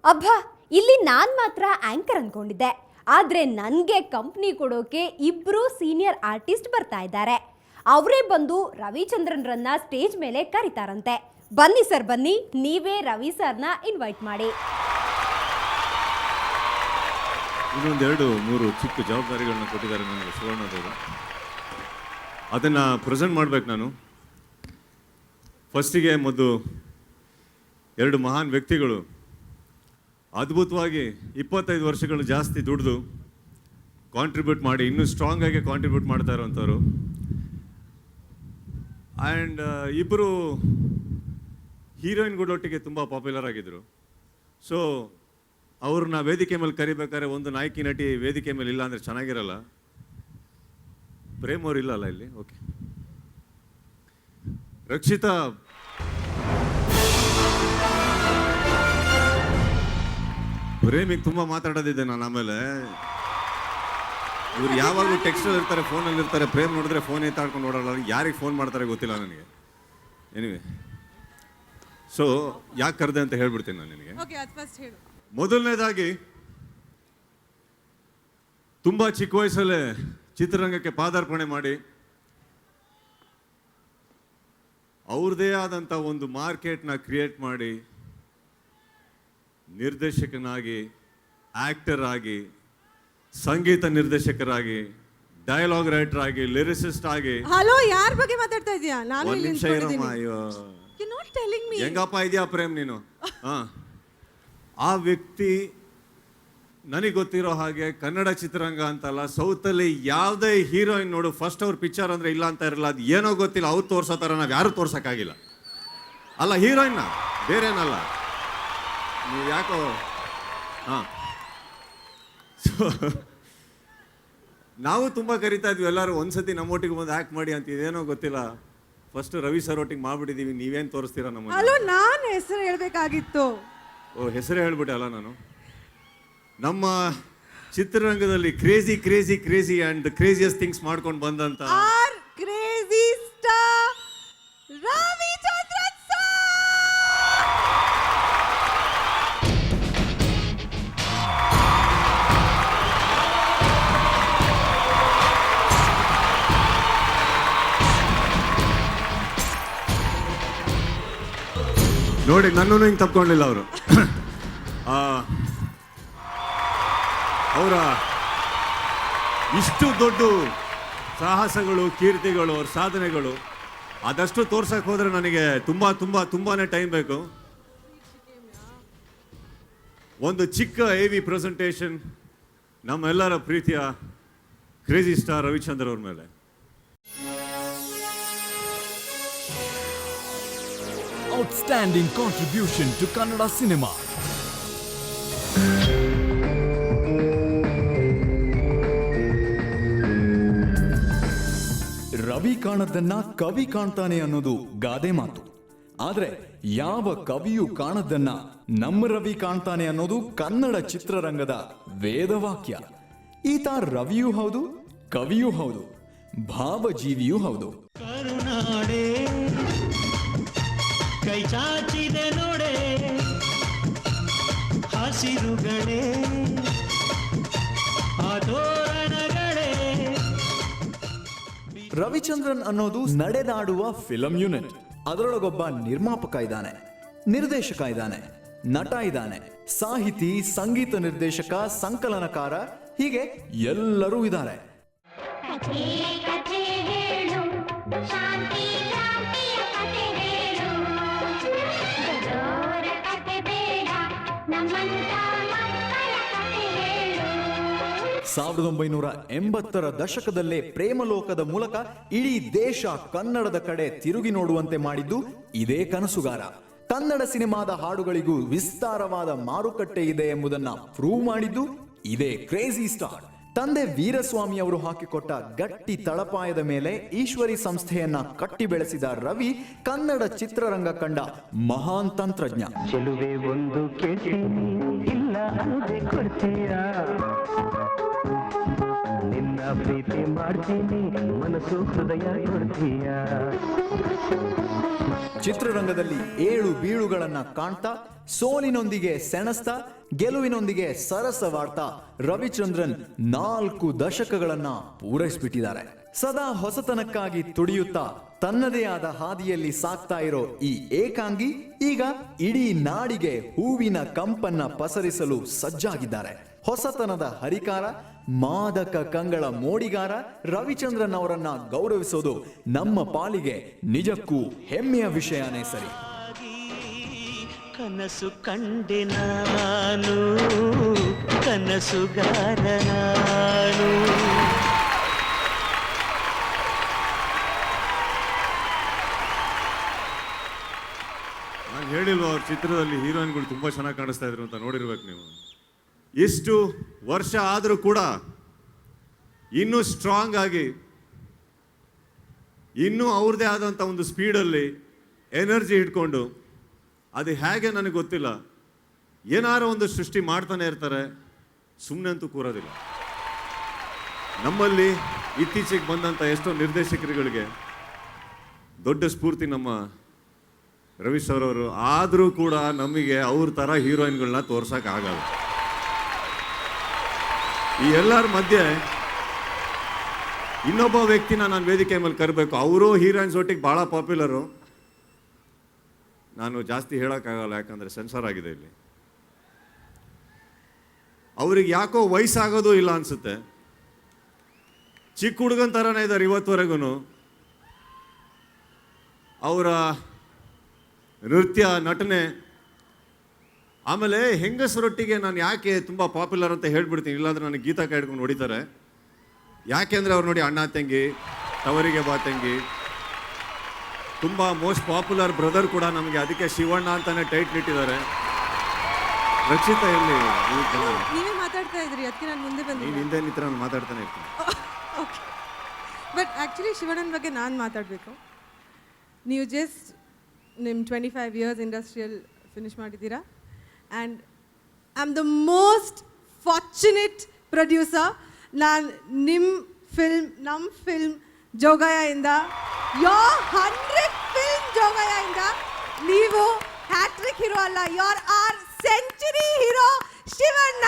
ಅಬ್ಬಾ, ಇಲ್ಲಿ ನಾನ್ ಮಾತ್ರ ಆಂಕರ್ ಅನ್ಕೊಂಡಿದ್ದೆ. ಆದ್ರೆ ನನ್ಗೆ ಕಂಪ್ನಿ ಕೊಡೋಕೆ ಇಬ್ರು ಸೀನಿಯರ್ ಆರ್ಟಿಸ್ಟ್ ಬರ್ತಾ ಇದ್ದಾರೆ. ಅವರೇ ಬಂದು ರವಿಚಂದ್ರನ್ರನ್ನ ಸ್ಟೇಜ್ ಮೇಲೆ ಕರೀತಾರಂತೆ. ಬನ್ನಿ ಸರ್, ಬನ್ನಿ, ನೀವೇ ರವಿ ಸರ್ನ ಇನ್ವೈಟ್ ಮಾಡಿ. ಇನ್ನೊಂದೆರಡು ಮೂರು ಚಿಕ್ಕ ಜವಾಬ್ದಾರಿಗಳನ್ನ ಕೊಟ್ಟಿದ್ದಾರೆ ನನಗೆ ಸುವರ್ಣದವರು. ಅದನ್ನು ಪ್ರೆಸೆಂಟ್ ಮಾಡ್ಬೇಕು ನಾನು. ಫಸ್ಟಿಗೆ ಮೊದಲು ಎರಡು ಮಹಾನ್ ವ್ಯಕ್ತಿಗಳು ಅದ್ಭುತವಾಗಿ 25 ವರ್ಷಗಳು ಜಾಸ್ತಿ ದುಡಿದು ಕಾಂಟ್ರಿಬ್ಯೂಟ್ ಮಾಡಿ ಇನ್ನೂ ಸ್ಟ್ರಾಂಗ್ ಆಗಿ ಕಾಂಟ್ರಿಬ್ಯೂಟ್ ಮಾಡ್ತಾ ಇರೋವಂಥವ್ರು. ಆ್ಯಂಡ್ ಇಬ್ಬರು ಹೀರೋಯಿನ್ಗಳೊಟ್ಟಿಗೆ ತುಂಬ ಪಾಪ್ಯುಲರ್ ಆಗಿದ್ದರು. ಸೊ ಅವ್ರನ್ನ ವೇದಿಕೆ ಮೇಲೆ ಕರಿಬೇಕಾದ್ರೆ ಒಂದು ನಾಯಕಿ ನಟಿ ವೇದಿಕೆ ಮೇಲೆ ಇಲ್ಲ ಅಂದರೆ ಚೆನ್ನಾಗಿರಲ್ಲ. ಪ್ರೇಮ್ ಅವ್ರು ಇಲ್ಲಲ್ಲ ಇಲ್ಲಿ? ಓಕೆ. ರಕ್ಷಿತಾ ಪ್ರೇಮಿಗೆ ತುಂಬ ಮಾತಾಡೋದಿದೆ ನಾನು. ಆಮೇಲೆ ಇವ್ರು ಯಾವಾಗಲೂ ಟೆಕ್ಸ್ಟಲ್ಲಿ ಇರ್ತಾರೆ, ಫೋನಲ್ಲಿ ಇರ್ತಾರೆ. ಪ್ರೇಮ್ ನೋಡಿದ್ರೆ ಫೋನ್ ಎತ್ತಾಡ್ಕೊಂಡು ನೋಡೋಲ್ಲ. ಯಾರಿಗೆ ಫೋನ್ ಮಾಡ್ತಾರೆ ಗೊತ್ತಿಲ್ಲ ನನಗೆ. ಎನಿವೆ, ಸೊ ಯಾಕೆ ಕರೆದೆ ಅಂತ ಹೇಳ್ಬಿಡ್ತೀನಿ ನಾನು ನಿನಗೆ. ಮೊದಲನೇದಾಗಿ, ತುಂಬ ಚಿಕ್ಕ ವಯಸ್ಸಲ್ಲೇ ಚಿತ್ರರಂಗಕ್ಕೆ ಪಾದಾರ್ಪಣೆ ಮಾಡಿ ಅವ್ರದ್ದೇ ಆದಂಥ ಒಂದು ಮಾರ್ಕೆಟ್ನ ಕ್ರಿಯೇಟ್ ಮಾಡಿ ನಿರ್ದೇಶಕನಾಗಿ, ಆಕ್ಟರ್ ಆಗಿ, ಸಂಗೀತ ನಿರ್ದೇಶಕರಾಗಿ, ಡೈಲಾಗ್ ರೈಟರ್ ಆಗಿ, ಲಿರಿಸಿಸ್ಟ್ ಆಗಿ. ಹಲೋ, ಯಾರ ಬಗ್ಗೆ ಮಾತಾಡ್ತಾ ಇದೀಯಾ? ನಾನು ಒಂದು ನಿಮಿಷ ಇರಮ್ಮ. ಅಯ್ಯೋ, ಹೆಂಗಪ್ಪ ಇದೆಯಾ ಪ್ರೇಮ್ ನೀನು? ಆ ವ್ಯಕ್ತಿ ನನಗೆ ಗೊತ್ತಿರೋ ಹಾಗೆ ಕನ್ನಡ ಚಿತ್ರರಂಗ ಅಂತಲ್ಲ, ಸೌತಲ್ಲಿ ಯಾವುದೇ ಹೀರೋಯಿನ್ ನೋಡು, ಫಸ್ಟ್ ಅವ್ರ ಪಿಕ್ಚರ್ ಅಂದರೆ ಇಲ್ಲ ಅಂತ ಇರಲ್ಲ. ಅದು ಏನೋ ಗೊತ್ತಿಲ್ಲ, ಅವ್ರು ತೋರ್ಸೋ ಥರ ನಾವು ಯಾರು ತೋರ್ಸೋಕ್ಕಾಗಿಲ್ಲ. ಅಲ್ಲ, ಹೀರೋಯಿನ್ನ ಬೇರೇನಲ್ಲ. ನೀವು ಯಾಕೋ ಸೊ ನಾವು ತುಂಬ ಕರಿತಾ ಇದ್ವಿ ಎಲ್ಲರೂ. ಒಂದ್ಸತಿ ನಮ್ಮೊಟ್ಟಿಗೆ ಬಂದು ಆ್ಯಕ್ಟ್ ಮಾಡಿ ಅಂತ. ಇದೇನೋ ಗೊತ್ತಿಲ್ಲ, ಫಸ್ಟ್ ರವಿ ಸರ್ ಒಟ್ಟಿಗೆ ಮಾಡ್ಬಿಟ್ಟಿದ್ದೀವಿ. ನೀವೇನು ತೋರಿಸ್ತೀರಾ ನಮ್ಮ? ಹಲೋ, ನಾನು ಹೆಸರು ಹೇಳ್ಬೇಕಾಗಿತ್ತು. ಓ, ಹೆಸರೇ ಹೇಳ್ಬಿಟ್ಟೆ ಅಲ್ಲ ನಾನು. ನಮ್ಮ ಚಿತ್ರರಂಗದಲ್ಲಿ crazy crazy crazy and the craziest things ಮಾಡ್ಕೊಂಡು ಬಂದಂತ ಕ್ರೇಜಿ ಸ್ಟಾರ್ ರವಿಚಂದ್ರನ್ ಸರ್. ನೋಡಿ, ನನ್ನನ್ನು ಹಿಂಗೆ ತಪ್ಕೊಂಡಿಲ್ಲ ಅವರು. ಅವರ ಇಷ್ಟು ದೊಡ್ಡ ಸಾಹಸಗಳು, ಕೀರ್ತಿಗಳು, ಅವ್ರ ಸಾಧನೆಗಳು ಅದಷ್ಟು ತೋರ್ಸಕ್ಕೆ ಹೋದರೆ ನನಗೆ ತುಂಬಾನೇ ಟೈಮ್ ಬೇಕು. ಒಂದು ಚಿಕ್ಕ AV ಪ್ರೆಸೆಂಟೇಷನ್ ನಮ್ಮೆಲ್ಲರ ಪ್ರೀತಿಯ ಕ್ರೇಜಿ ಸ್ಟಾರ್ ರವಿಚಂದ್ರ ಅವ್ರ ಮೇಲೆ. Outstanding contribution to Kannada cinema. Ravi ಕಾಣದನ್ನ ಕವಿ ಕಾಣ್ತಾನೆ ಅನ್ನೋದು ಗಾದೆ ಮಾತು. ಆದ್ರೆ ಯಾವ ಕವಿಯೂ ಕಾಣದನ್ನ ನಮ್ಮ ರವಿ ಕಾಣ್ತಾನೆ ಅನ್ನೋದು ಕನ್ನಡ ಚಿತ್ರರಂಗದ ವೇದವಾಕ್ಯ. ಈತ ರವಿಯೂ ಹೌದು, ಕವಿಯೂ ಹೌದು, ಭಾವಜೀವಿಯೂ ಹೌದು. ಕರುನಾಡೆ ಕೈ ಚಾಚಿದೆ ನೋಡೆ, ಹಸಿರುಗಳೇ ಆತೋರಣಗಳೇ. ರವಿಚಂದ್ರನ್ ಅನ್ನೋದು ನಡೆದಾಡುವ ಫಿಲಂ ಯೂನಿಟ್. ಅದರೊಳಗೊಬ್ಬ ನಿರ್ಮಾಪಕ ಇದ್ದಾನೆ, ನಿರ್ದೇಶಕ ಇದ್ದಾನೆ, ನಟ ಇದ್ದಾನೆ, ಸಾಹಿತಿ, ಸಂಗೀತ ನಿರ್ದೇಶಕ, ಸಂಕಲನಕಾರ, ಹೀಗೆ ಎಲ್ಲರೂ ಇದ್ದಾರೆ. ಸಾವಿರದ 1980ರ ದಶಕದಲ್ಲೇ ಪ್ರೇಮಲೋಕದ ಮೂಲಕ ಇಡೀ ದೇಶ ಕನ್ನಡದ ಕಡೆ ತಿರುಗಿ ನೋಡುವಂತೆ ಮಾಡಿದ್ದು ಇದೇ ಕನಸುಗಾರ. ಕನ್ನಡ ಸಿನಿಮಾದ ಹಾಡುಗಳಿಗೂ ವಿಸ್ತಾರವಾದ ಮಾರುಕಟ್ಟೆ ಇದೆ ಎಂಬುದನ್ನ ಪ್ರೂವ್ ಮಾಡಿದ್ದು ಇದೇ ಕ್ರೇಜಿ ಸ್ಟಾರ್. ತಂದೆ ವೀರಸ್ವಾಮಿ ಅವರು ಹಾಕಿಕೊಟ್ಟ ಗಟ್ಟಿ ತಳಪಾಯದ ಮೇಲೆ ಈಶ್ವರಿ ಸಂಸ್ಥೆಯನ್ನ ಕಟ್ಟಿ ಬೆಳೆಸಿದ ರವಿ ಕನ್ನಡ ಚಿತ್ರರಂಗ ಕಂಡ ಮಹಾನ್ ತಂತ್ರಜ್ಞ. ಚೆಲುವೆ ಒಂದು ಕೇಳ್ತೀನಿ, ಇಲ್ಲ ಅನ್ನದೆ ಕೊಡ್ತೀಯಾ, ನಿನ್ನ ಪ್ರೀತಿ ಮಾಡ್ತೀನಿ, ಮನಸ್ಸು ಹೃದಯ ಕೊಡ್ತೀಯಾ. ಚಿತ್ರರಂಗದಲ್ಲಿ ಏಳು ಬೀಳುಗಳನ್ನ ಕಾಣ್ತಾ, ಸೋಲಿನೊಂದಿಗೆ ಸೆಣಸ್ತಾ, ಗೆಲುವಿನೊಂದಿಗೆ ಸರಸವಾಡ್ತಾ ರವಿಚಂದ್ರನ್ 4 ದಶಕಗಳನ್ನ ಪೂರೈಸಿಬಿಟ್ಟಿದ್ದಾರೆ. ಸದಾ ಹೊಸತನಕ್ಕಾಗಿ ತುಡಿಯುತ್ತಾ ತನ್ನದೇ ಆದ ಹಾದಿಯಲ್ಲಿ ಸಾಕ್ತಾ ಇರೋ ಈ ಏಕಾಂಗಿ ಈಗ ಇಡೀ ನಾಡಿಗೆ ಹೂವಿನ ಕಂಪನ್ನ ಪಸರಿಸಲು ಸಜ್ಜಾಗಿದ್ದಾರೆ. ಹೊಸತನದ ಹರಿಕಾರ, ಮಾದಕ ಕಂಗಳ ಮೋಡಿಗಾರ ರವಿಚಂದ್ರನ್ ಅವರನ್ನ ಗೌರವಿಸೋದು ನಮ್ಮ ಪಾಲಿಗೆ ನಿಜಕ್ಕೂ ಹೆಮ್ಮೆಯ ವಿಷಯನೇ ಸರಿ. ಕನಸು ಕಂಡೆ ನಾನು, ಕನಸುಗಾರ ನಾನು. ನಾನು ಹೇಳಿಲ್ವ ಅವ್ರ ಚಿತ್ರದಲ್ಲಿ ಹೀರೋಯಿನ್ಗಳು ತುಂಬಾ ಚೆನ್ನಾಗಿ ಕಾಣಿಸ್ತಾ ಇದ್ರು ಅಂತ, ನೋಡಿರ್ಬೇಕು ನೀವು. ಇಷ್ಟು ವರ್ಷ ಆದರೂ ಕೂಡ ಇನ್ನೂ ಸ್ಟ್ರಾಂಗ್ ಆಗಿ, ಇನ್ನೂ ಅವ್ರದ್ದೇ ಆದಂಥ ಒಂದು ಸ್ಪೀಡಲ್ಲಿ ಎನರ್ಜಿ ಇಟ್ಕೊಂಡು, ಅದು ಹೇಗೆ ನನಗೆ ಗೊತ್ತಿಲ್ಲ, ಏನಾರು ಒಂದು ಸೃಷ್ಟಿ ಮಾಡ್ತಾನೆ ಇರ್ತಾರೆ, ಸುಮ್ಮನೆ ಅಂತೂ ಕೂರೋದಿಲ್ಲ. ನಮ್ಮಲ್ಲಿ ಇತ್ತೀಚೆಗೆ ಬಂದಂಥ ಎಷ್ಟೋ ನಿರ್ದೇಶಕರುಗಳಿಗೆ ದೊಡ್ಡ ಸ್ಫೂರ್ತಿ ನಮ್ಮ ರವಿ ಸರ್ ಅವರು. ಆದರೂ ಕೂಡ ನಮಗೆ ಅವ್ರ ಥರ ಹೀರೋಯಿನ್ಗಳನ್ನ ತೋರ್ಸೋಕ್ಕಾಗಲ್ಲ. ಈ ಎಲ್ಲರ ಮಧ್ಯೆ ಇನ್ನೊಬ್ಬ ವ್ಯಕ್ತಿನ ನಾನು ವೇದಿಕೆ ಮೇಲೆ ಕರಬೇಕು. ಅವರು ಹೀರೋಯಿನ್ಸ್ ಒಟ್ಟಿಗೆ ಭಾಳ ಪಾಪ್ಯುಲರು. ನಾನು ಜಾಸ್ತಿ ಹೇಳೋಕ್ಕಾಗಲ್ಲ, ಯಾಕಂದರೆ ಸೆನ್ಸರ್ ಆಗಿದೆ ಇಲ್ಲಿ. ಅವ್ರಿಗೆ ಯಾಕೋ ವಯಸ್ಸಾಗೋದು ಇಲ್ಲ ಅನ್ಸುತ್ತೆ. ಚಿಕ್ಕ ಹುಡುಗನ ಥರನೇ ಇದ್ದಾರೆ ಇವತ್ತುವರೆಗೂ. ಅವರ ನೃತ್ಯ, ನಟನೆ, ಆಮೇಲೆ ಹೆಂಗಸರೊಟ್ಟಿಗೆ ನಾನು ಯಾಕೆ ತುಂಬ ಪಾಪ್ಯುಲರ್ ಅಂತ ಹೇಳ್ಬಿಡ್ತೀನಿ, ಇಲ್ಲಾಂದ್ರೆ ನನಗೆ ಗೀತಾ ಕೈ ಹಿಡ್ಕೊಂಡು ಹೊಡಿತಾರೆ. ಯಾಕೆಂದರೆ ಅವ್ರು ನೋಡಿ, ಅಣ್ಣ ತಂಗಿ, ತವರಿಗೆ ಬಾ ತಂಗಿ, ತುಂಬ ಮೋಸ್ಟ್ ಪಾಪ್ಯುಲರ್ ಬ್ರದರ್ ಕೂಡ ನಮಗೆ. ಅದಕ್ಕೆ ಶಿವಣ್ಣ ಅಂತಾನೆ ಟೈಟ್ಲ್ ಇಟ್ಟಿದ್ದಾರೆ. ರಕ್ಷಿತಾ ಎಲ್ಲಿ? ನೀವೇ ಮಾತಾಡ್ತಾ ಇದ್ರಿ, ಅದಕ್ಕೆ ನಾನು ಮುಂದೆ ನೀನು ಬಂದಿದ್ದೆ. ಹಿಂದೆ ನಿಂತ್ರ ನಾನು ಮಾತಾಡ್ತಾನೆ ಇರ್ತೀನಿ. ಓಕೆ, ಬಟ್ ಆ್ಯಕ್ಚುಲಿ ಶಿವಣ್ಣನ ಬಗ್ಗೆ ನಾನು ಮಾತಾಡಬೇಕು. ನೀವು ಜಸ್ಟ್ ನಿಮ್ಮ 25 ಇಯರ್ಸ್ ಇಂಡಸ್ಟ್ರಿಯಲ್ ಫಿನಿಶ್ ಮಾಡಿದ್ದೀರಾ. And I am the most fortunate producer. ನಾನು ನಮ್ಮ ಫಿಲ್ಮ್ ಜೋಗಯ್ಯಯಿಂದ, ಯೋರ್ 100 ಫಿಲ್ಮ್ ಜೋಗಯ್ಯಯಿಂದ ನೀವು ಹ್ಯಾಟ್ರಿಕ್ ಹೀರೋ ಅಲ್ಲ, your are century hero Shivanna.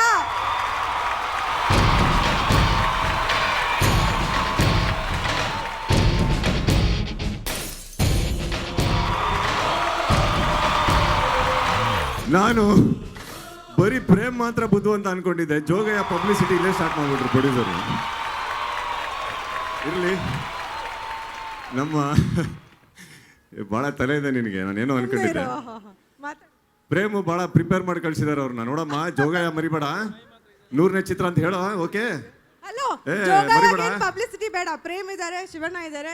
ನಾನು ಬರೀ ಪ್ರೇಮ್ ಮಾತ್ರ ಬುದ್ಧು ಅಂತ ಅನ್ಕೊಂಡಿದ್ದೆ. ಜೋಗಯ್ಯ ಪಬ್ಲಿಸಿಟಿ ಇಲ್ಲೇ ಸ್ಟಾರ್ಟ್ ಮಾಡ್ಬಿಟ್ರು ಪ್ರೊಡ್ಯೂಸರು. ಇರಲಿ, ನಮ್ಮ ಭಾಳ ತಲೆ ಇದೆ ನಿನಗೆ, ನಾನೇನೋ ಅನ್ಕೊಂಡಿದ್ದೆ. ಪ್ರೇಮು ಭಾಳ ಪ್ರಿಪೇರ್ ಮಾಡಿ ಕಳ್ಸಿದಾರೆ ಅವ್ರನ್ನ. ನೋಡಮ್ಮ, ಜೋಗಯ್ಯ ಮರಿಬೇಡ, 100ನೇ ಚಿತ್ರ ಅಂತ ಹೇಳೋ. ಓಕೆ, ಹಲೋ, ಮರಿಬೇಡ. ಪಬ್ಲಿಸಿಟಿ ಬೇಡ. ಪ್ರೇಮ್ ಇದ್ದಾರೆ, ಶಿವಣ್ಣ ಇದ್ದಾರೆ,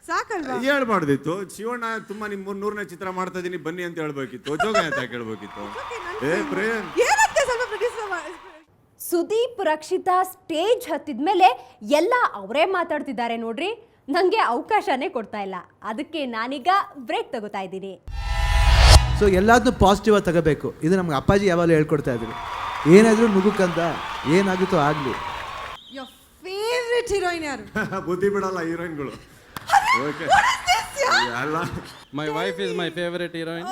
ಸಾಕಲ್ವಾ? ಹೇಳ್ಬಾರ್ದಿತ್ತು. ಶಿವಣ್ಣ ತುಂಬಾ ನಿಮ್ 100ನೇ ಚಿತ್ರ ಮಾಡ್ತಾ ಇದೀನಿ ಬನ್ನಿ ಅಂತ ಹೇಳ್ಬೇಕಿತ್ತು. ಜೋಗಯ್ಯ ಅಂತ ಹೇಳ್ಬೇಕಿತ್ತು. ಪ್ರೇಮ್ ಏನಂತೆ ಸ್ವಲ್ಪ ಪ್ರೊಡ್ಯೂಸರ್. ಸುದೀಪ್, ರಕ್ಷಿತಾ ಸ್ಟೇಜ್ ಹತ್ತಿದ ಮೇಲೆ ಎಲ್ಲ ಅವರೇ ಮಾತಾಡ್ತಿದ್ದಾರೆ ನೋಡ್ರಿ. ನನಗೆ ಅವಕಾಶನೇ ಕೊಡ್ತಾ ಇಲ್ಲ. ಅದಕ್ಕೆ ನಾನೀಗ ಬ್ರೇಕ್ ತಗೋತಾ ಇದ್ದೀನಿ. ಸೊ ಎಲ್ಲದನ್ನೂ ಪಾಸಿಟಿವ್ ಆಗಿ ತಗೋಬೇಕು. ಇದು ನಮ್ಗೆ ಅಪ್ಪಾಜಿ ಯಾವಾಗಲೂ ಹೇಳ್ಕೊಡ್ತಾ ಇದ್ರು. ಏನಾದರೂ ನುಗ್ಗಕ್ಕಂತ, ಏನಾಗುತ್ತೋ ಆಗಲಿ. ಯೋರ್ ಫೇವ್ರೆಟ್ ಹೀರೋಯಿನ್ ಯಾರು? ಬುದ್ಧಿ ಬಿಡಲ್ಲ ಹೀರೋಯಿನ್ಗಳು. ಓಕೆ, ಅಲ್ಲ, My wife is my favorite heroine.